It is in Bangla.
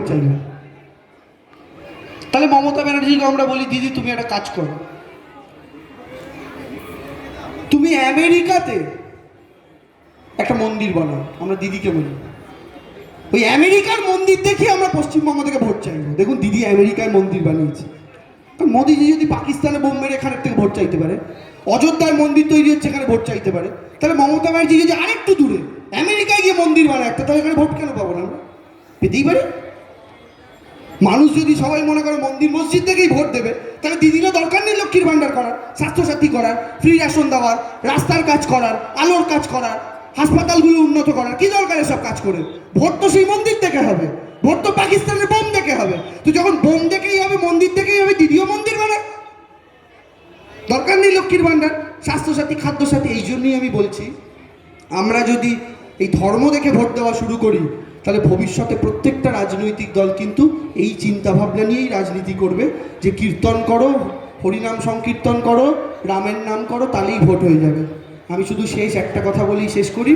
চাইবে। তাহলে মমতা ব্যানার্জিকে আমরা বলি, দিদি তুমি একটা কাজ করো, তুমি আমেরিকাতে একটা মন্দির বানাও। আমরা দিদিকে বলি, ওই আমেরিকার মন্দির দেখে আমরা পশ্চিমবঙ্গ থেকে ভোট চাইবো। দেখুন দিদি আমেরিকায় মন্দির বানিয়েছে, কারণ মোদিজি যদি পাকিস্তানে বোম মেরে এখানের থেকে ভোট চাইতে পারে, অযোধ্যায় মন্দির তৈরি হচ্ছে এখানে ভোট চাইতে পারে, তাহলে মমতা ব্যানার্জি যদি আরেকটু দূরে আমেরিকায় গিয়ে মন্দির বানায় একটা, তাহলে এখানে ভোট কেন পাবো না? আমরা পেতেই পারি। মানুষ যদি সবাই মনে করে মন্দির মসজিদ থেকেই ভোট দেবে, তাহলে দিদিরও দরকার নেই লক্ষ্মীর ভাণ্ডার করার, স্বাস্থ্যসাথী করার, ফ্রি রেশন দেওয়ার, রাস্তার কাজ করার, আলোর কাজ করার, হাসপাতালগুলো উন্নত করার। কি দরকার এসব কাজ করে? ভোট তো সেই মন্দির থেকে হবে, ভোট তো পাকিস্তানের বোম দেখে হবে। তো যখন বোম দেখেই হবে, মন্দির দেখেই হবে, দিদিও মন্দির বানায়। দরকার নেই লক্ষ্মীর ভাণ্ডার, স্বাস্থ্যসাথী, খাদ্যসাথী। এই জন্যই আমি বলছি, আমরা যদি এই ধর্ম দেখে ভোট দেওয়া শুরু করি, তাহলে ভবিষ্যতে প্রত্যেকটা রাজনৈতিক দল কিন্তু এই চিন্তাভাবনা নিয়েই রাজনীতি করবে, যে কীর্তন করো, হরিনাম সংকীর্তন করো, রামের নাম করো, তাহলেই ভোট হয়ে যাবে। আমি শুধু শেষ একটা কথা বলেই শেষ করি।